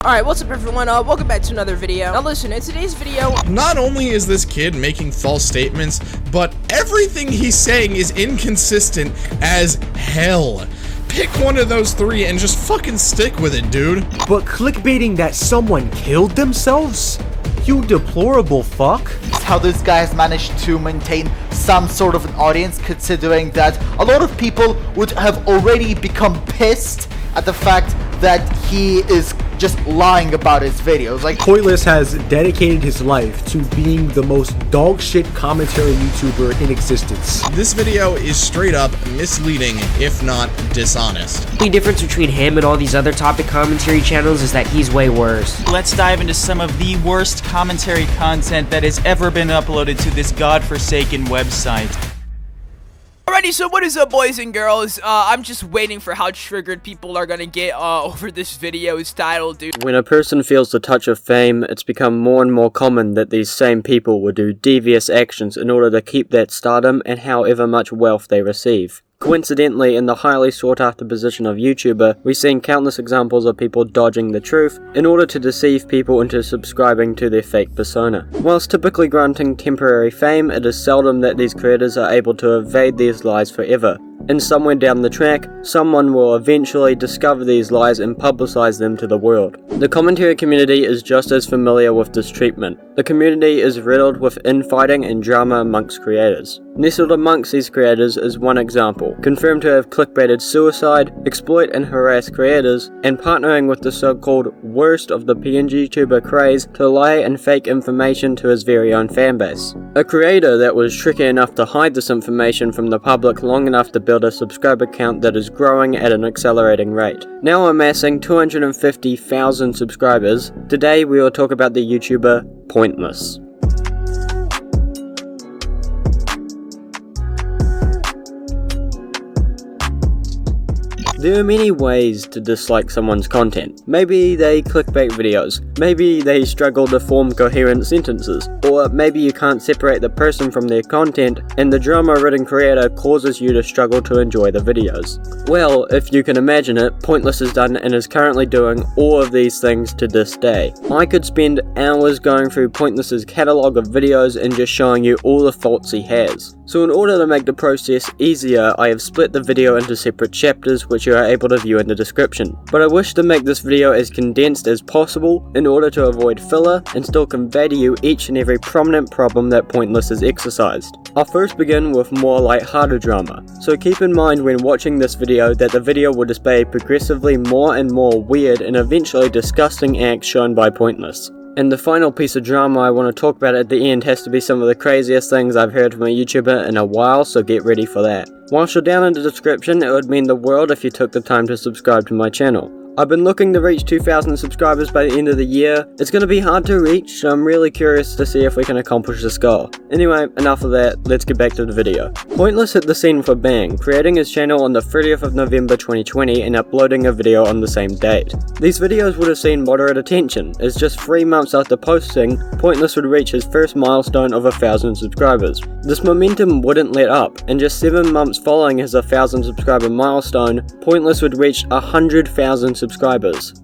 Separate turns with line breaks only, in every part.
Alright, what's up everyone, welcome back to another video. Now listen, in today's video,
not only is this kid making false statements, but everything he's saying is inconsistent as hell. Pick one of those three and just fucking stick with it, dude.
But clickbaiting that someone killed themselves? You deplorable fuck.
It's how this guy has managed to maintain some sort of an audience, considering that a lot of people would have already become pissed at the fact that he is just lying about his videos. Like,
Pointless has dedicated his life to being the most dogshit commentary YouTuber in existence.
This video is straight up misleading, if not dishonest.
The only difference between him and all these other topic commentary channels is that he's way worse.
Let's dive into some of the worst commentary content that has ever been uploaded to this godforsaken website.
alrighty, so what is up boys and girls, I'm just waiting for how triggered people are gonna get, over this video's title, dude.
When a person feels the touch of fame, it's become more and more common that these same people will do devious actions in order to keep that stardom and however much wealth they receive. Coincidentally, in the highly sought after position of YouTuber, we've seen countless examples of people dodging the truth in order to deceive people into subscribing to their fake persona. Whilst typically granting temporary fame, it is seldom that these creators are able to evade these lies forever. And somewhere down the track, someone will eventually discover these lies and publicize them to the world. The commentary community is just as familiar with this treatment. The community is riddled with infighting and drama amongst creators. Nestled amongst these creators is one example, confirmed to have clickbaited suicide, exploit and harass creators, and partnering with the so-called worst of the Pngtuber craze to lie and fake information to his very own fanbase. A creator that was tricky enough to hide this information from the public long enough to build a subscriber count that is growing at an accelerating rate. Now amassing 250,000 subscribers, today we will talk about the YouTuber Pointless. There are many ways to dislike someone's content. Maybe they clickbait videos, maybe they struggle to form coherent sentences, or maybe you can't separate the person from their content and the drama-ridden creator causes you to struggle to enjoy the videos. Well, if you can imagine it, Pointless has done and is currently doing all of these things to this day. I could spend hours going through Pointless's catalogue of videos and just showing you all the faults he has. So in order to make the process easier, I have split the video into separate chapters which you are able to view in the description. But I wish to make this video as condensed as possible in order to avoid filler and still convey to you each and every prominent problem that Pointless has exercised. I'll first begin with more light-hearted drama, so keep in mind when watching this video that the video will display progressively more and more weird and eventually disgusting acts shown by Pointless. And the final piece of drama I want to talk about at the end has to be some of the craziest things I've heard from a YouTuber in a while, so get ready for that. Whilst you're down in the description, it would mean the world if you took the time to subscribe to my channel. I've been looking to reach 2,000 subscribers by the end of the year. It's going to be hard to reach, so I'm really curious to see if we can accomplish this goal. Anyway, enough of that, let's get back to the video. Pointless hit the scene for bang, creating his channel on the 30th of November 2020 and uploading a video on the same date. These videos would have seen moderate attention, as just 3 months after posting, Pointless would reach his first milestone of 1,000 subscribers. This momentum wouldn't let up, and just 7 months following his 1,000 subscriber milestone, Pointless would reach 100,000 subscribers.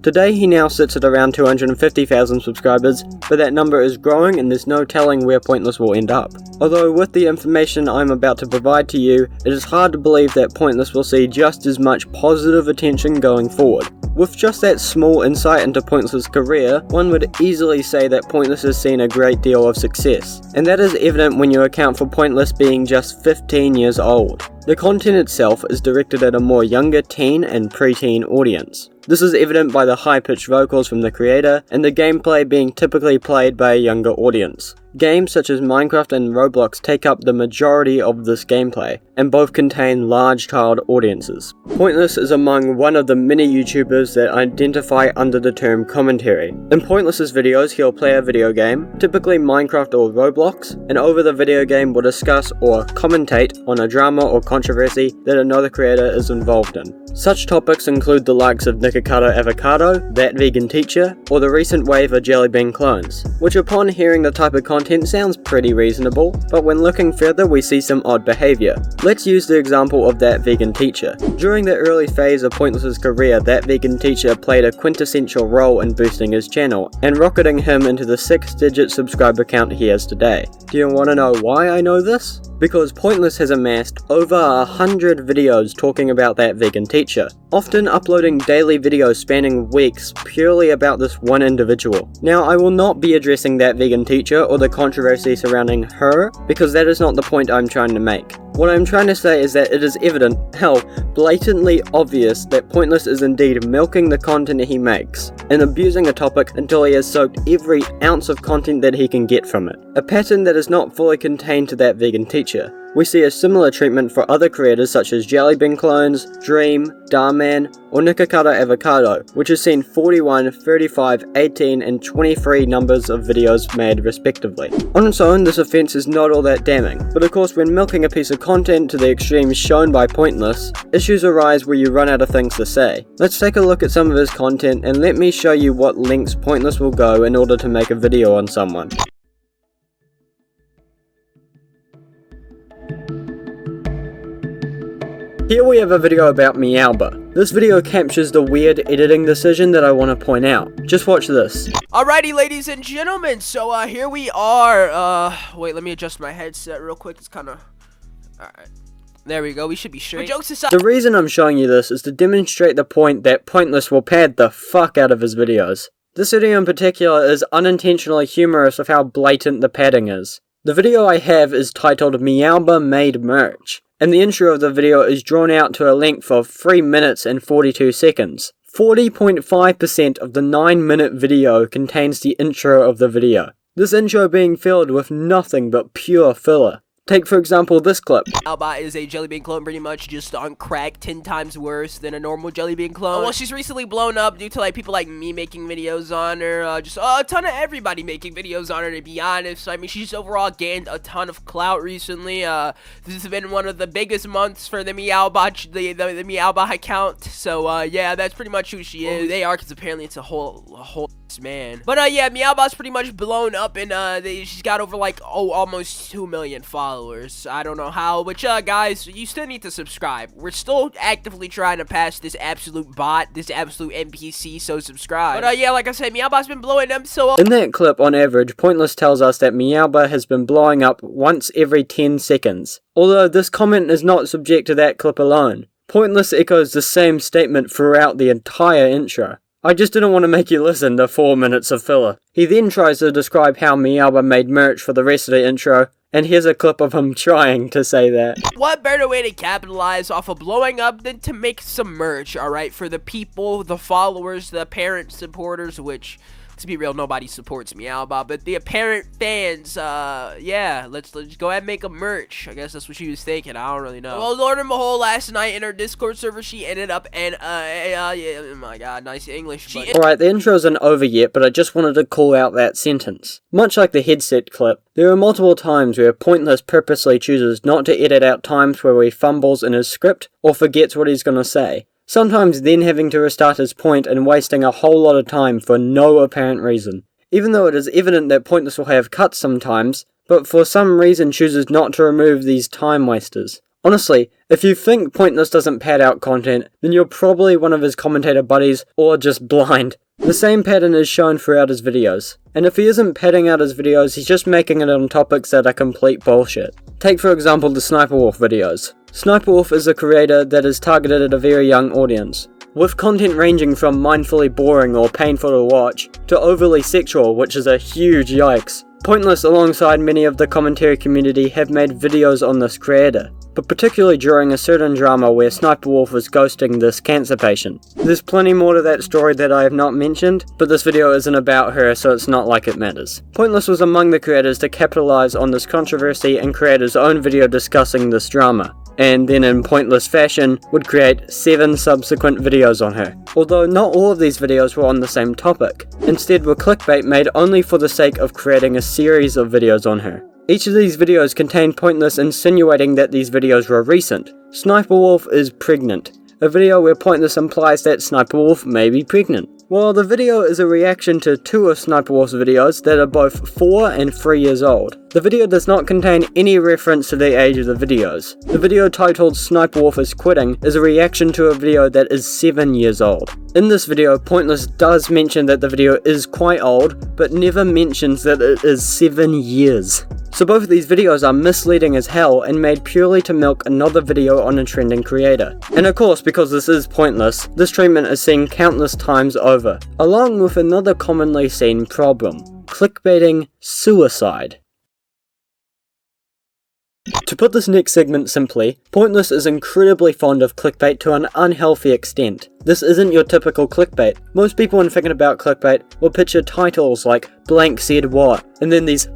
Today he now sits at around 250,000 subscribers, but that number is growing and there's no telling where Pointless will end up. Although with the information I'm about to provide to you, it is hard to believe that Pointless will see just as much positive attention going forward. With just that small insight into Pointless's career, one would easily say that Pointless has seen a great deal of success, and that is evident when you account for Pointless being just 15 years old. The content itself is directed at a more younger teen and preteen audience. This is evident by the high-pitched vocals from the creator and the gameplay being typically played by a younger audience. Games such as Minecraft and Roblox take up the majority of this gameplay, and both contain large child audiences. Pointless is among one of the many YouTubers that identify under the term commentary. In Pointless's videos, he'll play a video game, typically Minecraft or Roblox, and over the video game will discuss or commentate on a drama or controversy that another creator is involved in. Such topics include the likes of Nikocado Avocado, That Vegan Teacher, or the recent wave of jellybean clones, which upon hearing the type of content content sounds pretty reasonable, but when looking further we see some odd behaviour. Let's use the example of that vegan teacher. During the early phase of Pointless's career, that vegan teacher played a quintessential role in boosting his channel, and rocketing him into the 6-digit subscriber count he has today. Do you want to know why I know this? Because Pointless has amassed over 100 videos talking about that vegan teacher, often uploading daily videos spanning weeks purely about this one individual. Now, I will not be addressing that vegan teacher or the controversy surrounding her, because that is not the point I'm trying to make. What I'm trying to say is that it is evident, hell, blatantly obvious, that Pointless is indeed milking the content he makes, and abusing a topic until he has soaked every ounce of content that he can get from it. A pattern that is not fully contained to that vegan teacher. We see a similar treatment for other creators such as jellybean clones, Dream, Darman, or Nikakata Avocado, which has seen 41, 35, 18, and 23 numbers of videos made respectively. On its own, this offense is not all that damning, but of course when milking a piece of content to the extremes shown by Pointless, issues arise where you run out of things to say. Let's take a look at some of his content and let me show you what lengths Pointless will go in order to make a video on someone. Here we have a video about MeowBahh. This video captures the weird editing decision that I want to point out. Just watch this.
Alrighty, ladies and gentlemen, so here we are. Wait, let me adjust my headset real quick. It's kind of... Alright. There we go, we should be straight. Jokes aside.
The reason I'm showing you this is to demonstrate the point that Pointless will pad the fuck out of his videos. This video in particular is unintentionally humorous with how blatant the padding is. The video I have is titled MeowBahh Made Merch, and the intro of the video is drawn out to a length of 3 minutes and 42 seconds. 40.5% of the 9-minute video contains the intro of the video. This intro being filled with nothing but pure filler. Take for example this clip.
MeowBahh is a jellybean clone, pretty much just on crack, 10 times worse than a normal jellybean clone. Well, she's recently blown up due to like people like me making videos on her, just a ton of everybody making videos on her, to be honest. I mean, she's overall gained a ton of clout recently. This has been one of the biggest months for the MeowBahh, the MeowBahh account. So yeah, that's pretty much who she is. Who they are, because apparently it's a whole man. But yeah, MeowBahh's pretty much blown up, and she's got over like almost 2 million followers. I don't know how, but guys, you still need to subscribe. We're still actively trying to pass this absolute bot, this absolute NPC, so subscribe. But yeah, like I said, MeowBahh's been blowing up, so
in that clip, on average, Pointless tells us that MeowBahh has been blowing up once every 10 seconds. Although this comment is not subject to that clip alone. Pointless echoes the same statement throughout the entire intro. I just didn't want to make you listen to 4 minutes of filler. He then tries to describe how MeowBahh made merch for the rest of the intro, and here's a clip of him trying to say that.
What better way to capitalize off of blowing up than to make some merch, alright? For the people, the followers, the apparent supporters, which, to be real, nobody supports MeowBahh, but the apparent fans, yeah, let's go ahead and make a merch. I guess that's what she was thinking. I don't really know. Well, Lord and behold, last night in her Discord server, she ended up in, yeah, oh my god, nice English.
Alright, the intro isn't over yet, but I just wanted to call out that sentence. Much like the headset clip, there are multiple times where Pointless purposely chooses not to edit out times where he fumbles in his script or forgets what he's gonna say. Sometimes then having to restart his point and wasting a whole lot of time for no apparent reason. Even though it is evident that Pointless will have cuts sometimes, but for some reason chooses not to remove these time wasters. Honestly, if you think Pointless doesn't pad out content, then you're probably one of his commentator buddies, or just blind. The same pattern is shown throughout his videos. And if he isn't padding out his videos, he's just making it on topics that are complete bullshit. Take for example the Sniper Wolf videos. Sniper Wolf is a creator that is targeted at a very young audience, with content ranging from mindfully boring or painful to watch, to overly sexual, which is a huge yikes. Pointless alongside many of the commentary community have made videos on this creator, but particularly during a certain drama where Sniper Wolf was ghosting this cancer patient. There's plenty more to that story that I have not mentioned, but this video isn't about her, so it's not like it matters. Pointless was among the creators to capitalize on this controversy and create his own video discussing this drama, and then in Pointless fashion would create 7 subsequent videos on her. Although not all of these videos were on the same topic, instead were clickbait made only for the sake of creating a series of videos on her. Each of these videos contained Pointless insinuating that these videos were recent. Sniper Wolf is pregnant, a video where Pointless implies that Sniper Wolf may be pregnant. Well, the video is a reaction to 2 of Sniper Wolf's videos that are both 4 and 3 years old. The video does not contain any reference to the age of the videos. The video titled Sniper Wolf is Quitting is a reaction to a video that is 7 years old. In this video, Pointless does mention that the video is quite old, but never mentions that it is 7 years. So both of these videos are misleading as hell and made purely to milk another video on a trending creator. And of course, because this is Pointless, this treatment is seen countless times over, along with another commonly seen problem: clickbaiting suicide. To put this next segment simply, Pointless is incredibly fond of clickbait to an unhealthy extent. This isn't your typical clickbait. Most people when thinking about clickbait will picture titles like blank said what, and then these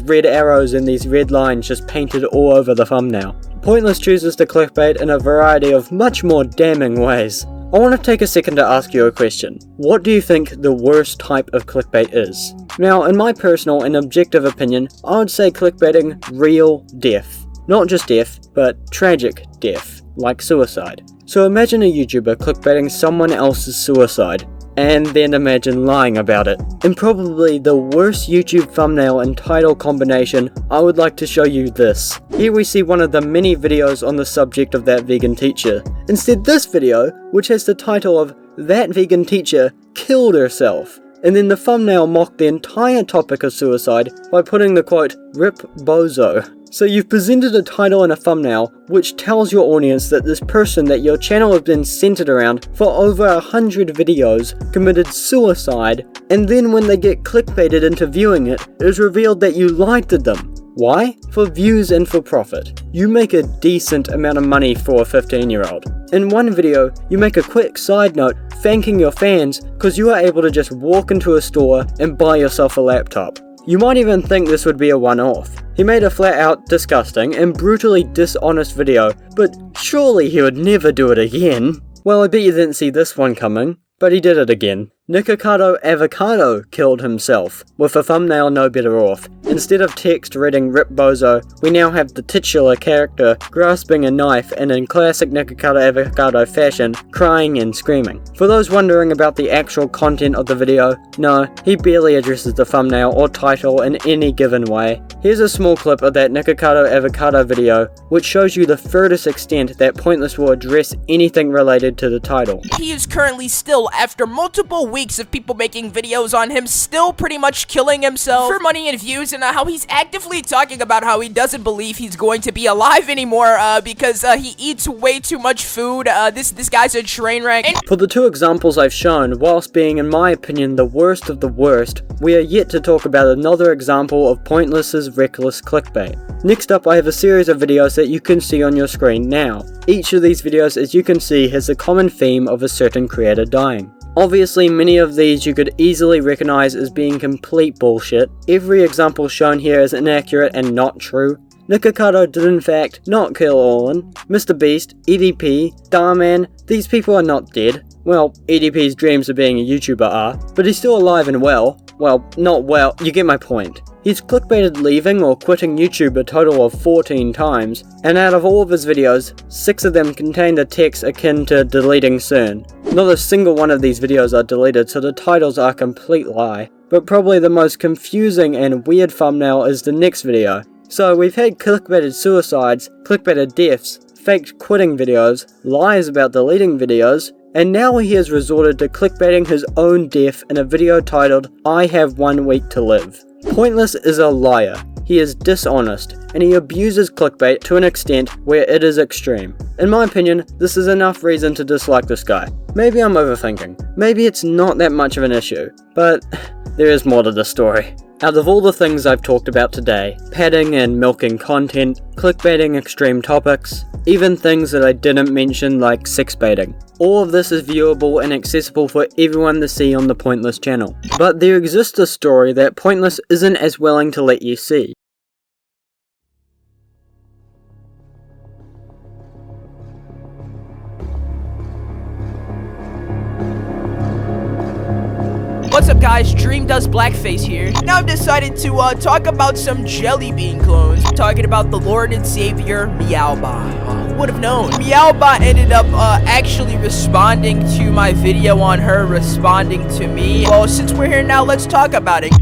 red arrows and these red lines just painted all over the thumbnail. Pointless chooses to clickbait in a variety of much more damning ways. I want to take a second to ask you a question. What do you think the worst type of clickbait is? Now, in my personal and objective opinion, I would say clickbaiting real death. Not just death, but tragic death, like suicide. So imagine a YouTuber clickbaiting someone else's suicide, and then imagine lying about it. In probably the worst YouTube thumbnail and title combination, I would like to show you this. Here we see one of the many videos on the subject of that vegan teacher. Instead, this video, which has the title of "That Vegan Teacher Killed Herself," and then the thumbnail mocked the entire topic of suicide by putting the quote, "Rip Bozo." So you've presented a title and a thumbnail which tells your audience that this person that your channel has been centered around for over 100 videos committed suicide, and then when they get clickbaited into viewing it, it is revealed that you lied to them. Why? For views and for profit. You make a decent amount of money for a 15-year-old. In one video, you make a quick side note thanking your fans because you are able to just walk into a store and buy yourself a laptop. You might even think this would be a one-off. He made a flat-out disgusting and brutally dishonest video, but surely he would never do it again. Well, I bet you didn't see this one coming, but he did it again. Nikocado Avocado killed himself, with a thumbnail no better off. Instead of text reading "Rip Bozo," we now have the titular character grasping a knife and in classic Nikocado Avocado fashion, crying and screaming. For those wondering about the actual content of the video, no, he barely addresses the thumbnail or title in any given way. Here's a small clip of that Nikocado Avocado video, which shows you the furthest extent that Pointless will address anything related to the title.
He is currently still, after multiple weeks of people making videos on him, still pretty much killing himself for money and views, and how he's actively talking about how he doesn't believe he's going to be alive anymore because he eats way too much food. This guy's a train wreck.
For the 2 examples I've shown, whilst being in my opinion the worst of the worst, we are yet to talk about another example of Pointless's reckless clickbait. Next up, I have a series of videos that you can see on your screen now. Each of these videos, as you can see, has a common theme of a certain creator dying. Obviously, many of these you could easily recognize as being complete bullshit. Every example shown here is inaccurate and not true. Nikocado did in fact not kill Orlin. Mr. Beast, EDP, Starman, these people are not dead. Well, EDP's dreams of being a YouTuber are, but he's still alive and well. Well, not well, you get my point. He's clickbaited leaving or quitting YouTube a total of 14 times, and out of all of his videos, 6 of them contained a text akin to "deleting soon." Not a single one of these videos are deleted, so the titles are a complete lie. But probably the most confusing and weird thumbnail is the next video. So we've had clickbaited suicides, clickbaited deaths, faked quitting videos, lies about deleting videos, and now he has resorted to clickbaiting his own death in a video titled "I Have 1 Week to Live." Pointless is a liar, he is dishonest, and he abuses clickbait to an extent where it is extreme. In my opinion, this is enough reason to dislike this guy. Maybe I'm overthinking, maybe it's not that much of an issue, but there is more to the story. Out of all the things I've talked about today, padding and milking content, clickbaiting extreme topics, even things that I didn't mention like sex baiting, all of this is viewable and accessible for everyone to see on the Pointless channel. But there exists a story that Pointless isn't as willing to let you see.
What's what's up guys, Dream Does Blackface here. Now I've decided to talk about some jellybean clones. I'm talking about the Lord and Savior MeowBahh. Who would have known? MeowBahh ended up actually responding to my video on her responding to me. Well, since we're here now, let's talk about it.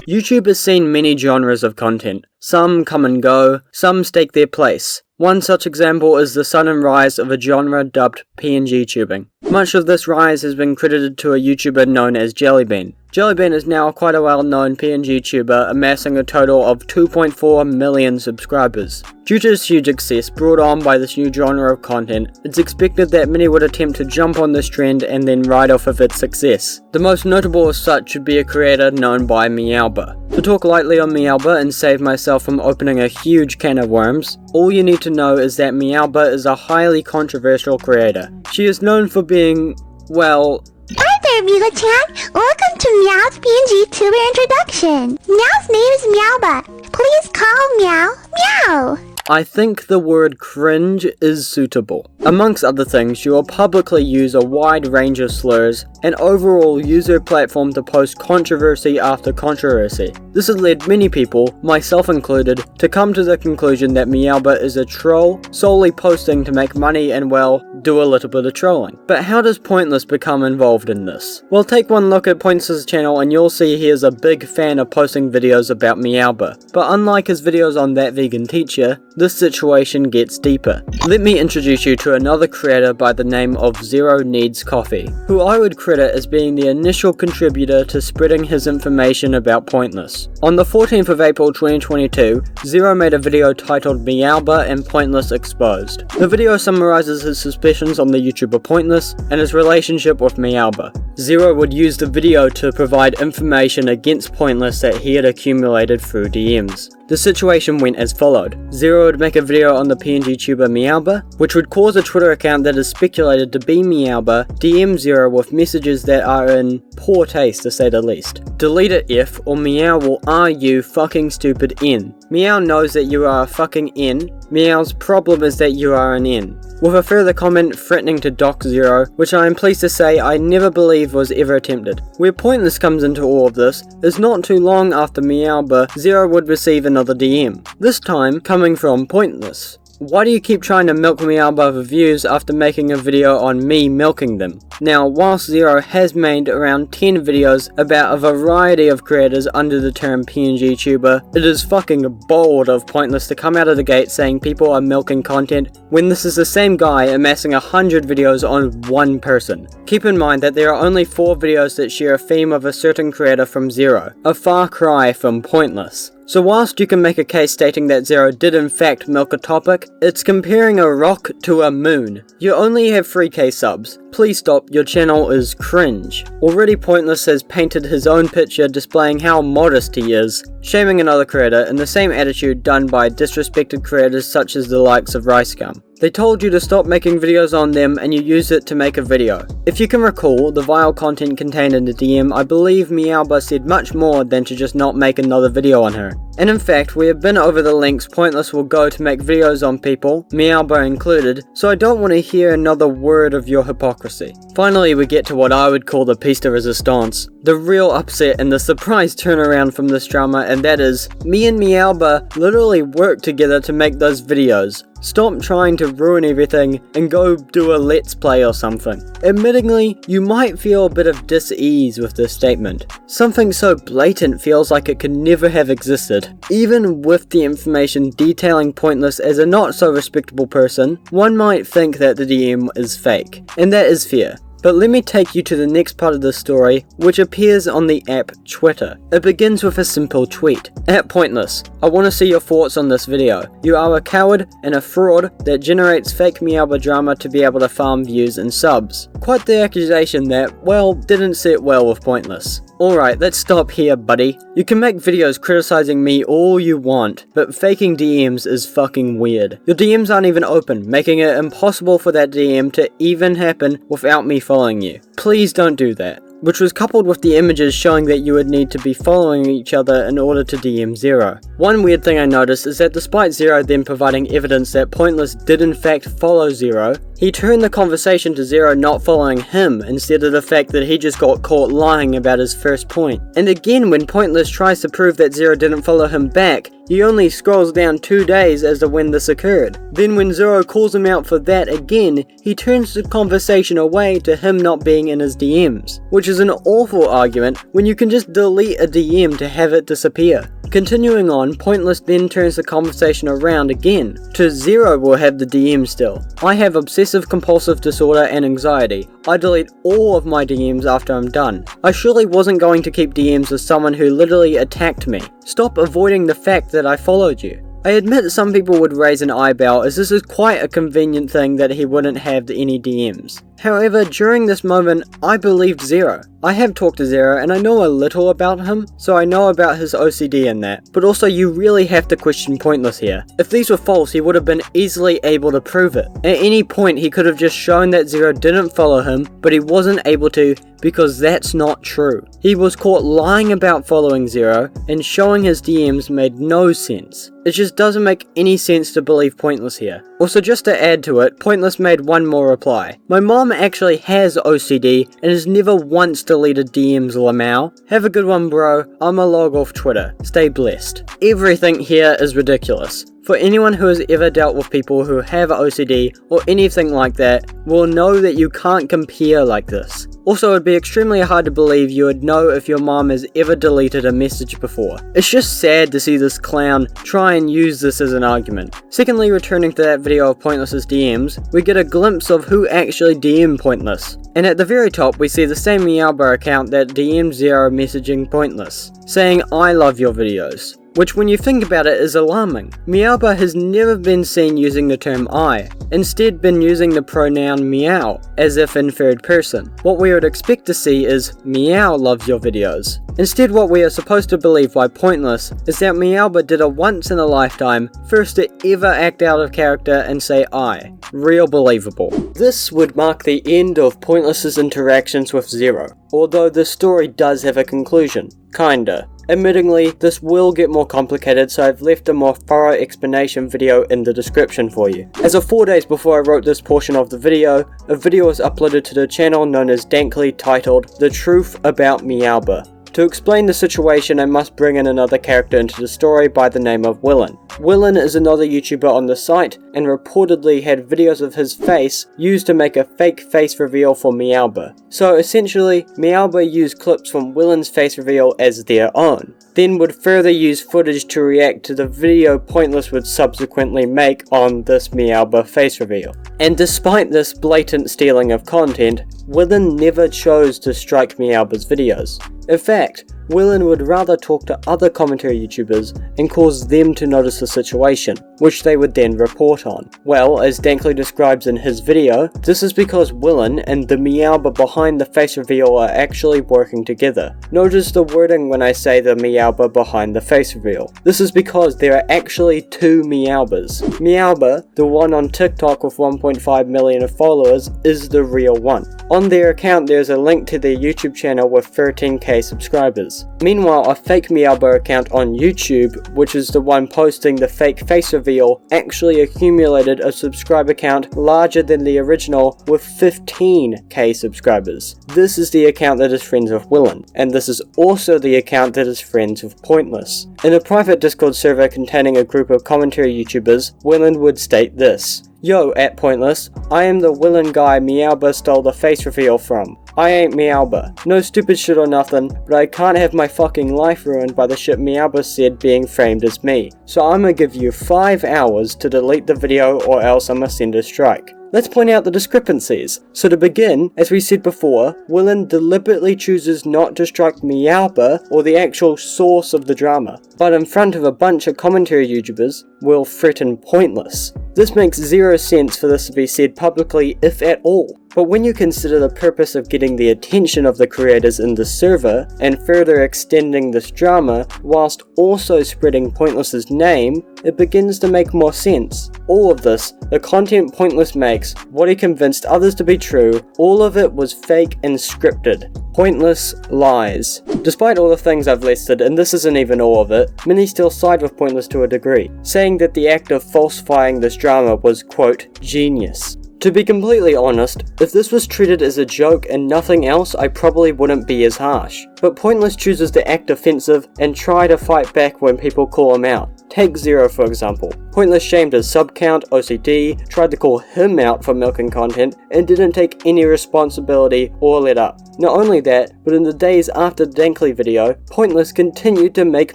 YouTube has seen many genres of content. Some come and go, some stake their place. One such example is the sudden rise of a genre dubbed Pngtubing. Much of this rise has been credited to a YouTuber known as jellybean. Jellybean is now quite a well-known Pngtuber, amassing a total of 2.4 million subscribers. Due to his huge success brought on by this new genre of content, it's expected that many would attempt to jump on this trend and then ride off of its success. The most notable of such should be a creator known by MeowBahh. To talk lightly on MeowBahh and save myself from opening a huge can of worms, all you need to know is that MeowBahh is a highly controversial creator. She is known for being, well...
Hi there, Meowbahh-chan! Welcome to Meow's Pngtuber introduction! Meow's name is MeowBahh. Please call Meow, Meow!
I think the word cringe is suitable. Amongst other things, she will publicly use a wide range of slurs and overall use her platform to post controversy after controversy. This has led many people, myself included, to come to the conclusion that MeowBahh is a troll, solely posting to make money and, well, do a little bit of trolling. But how does Pointless become involved in this? Well, take one look at Pointless's channel and you'll see he is a big fan of posting videos about MeowBahh. But unlike his videos on That Vegan Teacher, this situation gets deeper. Let me introduce you to another creator by the name of ZeroNeedsCoffee, who I would credit as being the initial contributor to spreading his information about Pointless. On the 14th of April 2022, Zero made a video titled MeowBahh and Pointless Exposed. The video summarizes his suspicions on the YouTuber Pointless and his relationship with MeowBahh. Zero would use the video to provide information against Pointless that he had accumulated through DMs. The situation went as followed. Zero would make a video on the Pngtuber MeowBahh, which would cause a Twitter account that is speculated to be MeowBahh DM Zero with messages that are in poor taste to say the least. Delete it if, or Meow will you fucking stupid N. Meow knows that you are a fucking N. Meow's problem is that you are an N. With a further comment threatening to dock Zero, which I am pleased to say I never believe was ever attempted. Where Pointless comes into all of this is not too long after MeowBahh, Zero would receive another DM, this time coming from Pointless. Why do you keep trying to milk MeowBahh for views after making a video on me milking them? Now, whilst Zero has made around 10 videos about a variety of creators under the term Pngtuber, it is fucking bold of Pointless to come out of the gate saying people are milking content when this is the same guy amassing 100 videos on one person. Keep in mind that there are only 4 videos that share a theme of a certain creator from Zero, a far cry from Pointless. So whilst you can make a case stating that Zero did in fact milk a topic, it's comparing a rock to a moon. You only have 3k subs. Please stop, your channel is cringe. Already Pointless has painted his own picture displaying how modest he is, shaming another creator in the same attitude done by disrespected creators such as the likes of RiceGum. They told you to stop making videos on them and you use it to make a video. If you can recall the vile content contained in the DM, I believe MeowBahh said much more than to just not make another video on her. And in fact, we have been over the lengths Pointless will go to make videos on people, MeowBahh included, so I don't want to hear another word of your hypocrisy. Finally, we get to what I would call the piece de resistance, the real upset and the surprise turnaround from this drama, and that is, me and MeowBahh literally worked together to make those videos. Stop trying to ruin everything and go do a let's play or something. Admittingly, you might feel a bit of dis-ease with this statement. Something so blatant feels like it could never have existed. Even with the information detailing Pointless as a not so respectable person, one might think that the DM is fake. And that is fair. But let me take you to the next part of the story, which appears on the app Twitter. It begins with a simple tweet. @Pointless, I want to see your thoughts on this video. You are a coward and a fraud that generates fake MeowBahh drama to be able to farm views and subs. Quite the accusation that, well, didn't sit well with Pointless. Alright, let's stop here, buddy. You can make videos criticizing me all you want, but faking DMs is fucking weird. Your DMs aren't even open, making it impossible for that DM to even happen without me following you. Please don't do that. Which was coupled with the images showing that you would need to be following each other in order to DM Zero. One weird thing I noticed is that despite Zero then providing evidence that Pointless did in fact follow Zero, He turned the conversation to Zero not following him instead of the fact that he just got caught lying about his first point. And again, when Pointless tries to prove that Zero didn't follow him back, he only scrolls down 2 days as to when this occurred. Then when Zero calls him out for that again, he turns the conversation away to him not being in his DMs, which is an awful argument when you can just delete a DM to have it disappear. Continuing on, Pointless then turns the conversation around again to Zero will have the DM still. I have obsessive compulsive disorder and anxiety. I delete all of my DMs after I'm done. I surely wasn't going to keep DMs with someone who literally attacked me. Stop avoiding the fact that I followed you. I admit some people would raise an eyebrow as this is quite a convenient thing that he wouldn't have any DMs. However, during this moment, I believed Zero. I have talked to Zero and I know a little about him, so I know about his OCD and that, but also you really have to question Pointless here. If these were false, he would have been easily able to prove it. At any point, he could have just shown that Zero didn't follow him, but he wasn't able to because that's not true. He was caught lying about following Zero, and showing his DMs made no sense. It just doesn't make any sense to believe Pointless here. Also, just to add to it, Pointless made one more reply. My mom actually has OCD and has never once deleted DMs, Lamau. Have a good one, bro. I'ma log off Twitter. Stay blessed. Everything here is ridiculous. For anyone who has ever dealt with people who have OCD or anything like that will know that you can't compare like this. Also, it'd be extremely hard to believe you would know if your mom has ever deleted a message before. It's just sad to see this clown try and use this as an argument. Secondly, returning to that video of Pointless's DMs, we get a glimpse of who actually DM'd Pointless. And at the very top, we see the same meowBahh account that DM'd Zero messaging Pointless, saying, "I love your videos." Which when you think about it is alarming. meowBahh has never been seen using the term I, instead been using the pronoun meow, as if in third person. What we would expect to see is, meow loves your videos. Instead, what we are supposed to believe by Pointless is that meowBahh did a once in a lifetime, first to ever act out of character and say I. Real believable. This would mark the end of Pointless's interactions with Zero, although the story does have a conclusion. Kinda. Admittingly, this will get more complicated, so I've left a more thorough explanation video in the description for you. As of 4 days before I wrote this portion of the video, a video was uploaded to the channel known as DANKLY titled The Truth About meowBahh. To explain the situation, I must bring in another character into the story by the name of Willin. Willin is another YouTuber on the site, and reportedly had videos of his face used to make a fake face reveal for meowBahh. So essentially, meowBahh used clips from Willin's face reveal as their own, then would further use footage to react to the video Pointless would subsequently make on this meowBahh face reveal. And despite this blatant stealing of content, Willin never chose to strike meowBahh's videos. In fact, Willin would rather talk to other commentary YouTubers and cause them to notice the situation, which they would then report on. Well, as DANKLY describes in his video, this is because Willin and the meowBahh behind the face reveal are actually working together. Notice the wording when I say the meowBahh behind the face reveal. This is because there are actually two meowBahhs. meowBahh, the one on TikTok with 1.5 million followers, is the real one. On their account there's a link to their YouTube channel with 13k subscribers. Meanwhile, a fake meowBahh account on YouTube, which is the one posting the fake face reveal, actually accumulated a subscriber count larger than the original with 15k subscribers. This is the account that is friends with Willin, and this is also the account that is friends with Pointless. In a private Discord server containing a group of commentary YouTubers, Willin would state this: "Yo, @Pointless, I am the Willin guy meowBahh stole the face reveal from. I ain't meowBahh. No stupid shit or nothing, but I can't have my fucking life ruined by the shit meowBahh said being framed as me. So I'ma give you 5 hours to delete the video or else I'ma send a strike." Let's point out the discrepancies. So to begin, as we said before, Willin deliberately chooses not to strike meowBahh or the actual source of the drama, but in front of a bunch of commentary YouTubers, will threaten Pointless. This makes zero sense for this to be said publicly, if at all. But when you consider the purpose of getting the attention of the creators in the server, and further extending this drama, whilst also spreading Pointless's name, it begins to make more sense. All of this, the content Pointless makes, what he convinced others to be true, all of it was fake and scripted. Pointless lies. Despite all the things I've listed, and this isn't even all of it, many still side with Pointless to a degree, saying that the act of falsifying this drama was, quote, genius. To be completely honest, if this was treated as a joke and nothing else, I probably wouldn't be as harsh. But Pointless chooses to act defensive and try to fight back when people call him out. Take Zero for example. Pointless shamed his sub count, OCD, tried to call him out for milking content, and didn't take any responsibility or let up. Not only that, but in the days after the DANKLY video, Pointless continued to make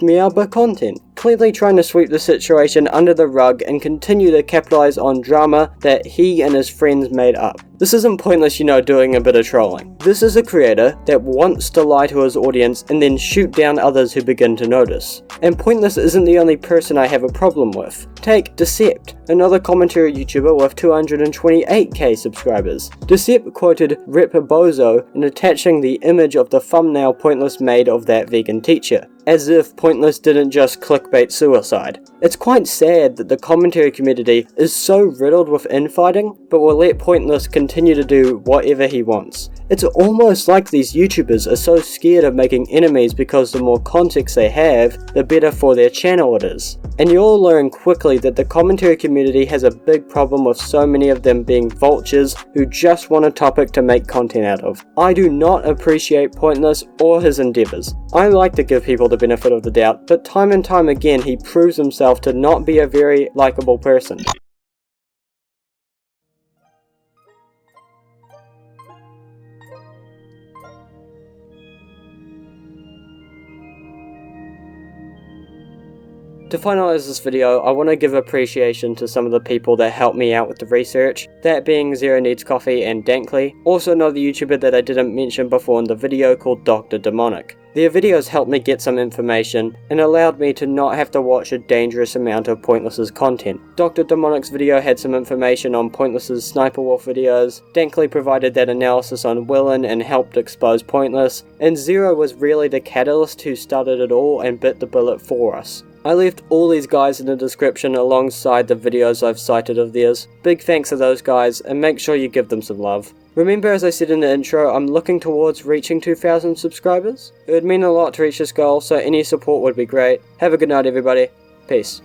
meowBahh content, clearly trying to sweep the situation under the rug and continue to capitalize on drama that he and his friends made up. This isn't Pointless, doing a bit of trolling. This is a creator that wants to lie to his audience and then shoot down others who begin to notice. And Pointless isn't the only person I have a problem with. Take Decept, another commentary YouTuber with 228k subscribers. Decept quoted Rep Bozo in attaching the image of the thumbnail Pointless made of that vegan teacher, as if Pointless didn't just clickbait suicide. It's quite sad that the commentary community is so riddled with infighting, but will let Pointless continue to do whatever he wants. It's almost like these YouTubers are so scared of making enemies because the more context they have, the better for their channel it is. And you'll learn quickly that the commentary community has a big problem with so many of them being vultures who just want a topic to make content out of. I do not appreciate Pointless or his endeavors. I like to give people the benefit of the doubt, but time and time again he proves himself to not be a very likable person. To finalize this video, I want to give appreciation to some of the people that helped me out with the research, that being ZeroNeedsCoffee and DANKLY, also another YouTuber that I didn't mention before in the video called Dr. Demonic. Their videos helped me get some information and allowed me to not have to watch a dangerous amount of Pointless's content. Dr. Demonic's video had some information on Pointless's Sniper Wolf videos, DANKLY provided that analysis on Willin and helped expose Pointless, and Zero was really the catalyst who started it all and bit the bullet for us. I left all these guys in the description alongside the videos I've cited of theirs. Big thanks to those guys, and make sure you give them some love. Remember, as I said in the intro, I'm looking towards reaching 2,000 subscribers. It would mean a lot to reach this goal, so any support would be great. Have a good night everybody. Peace.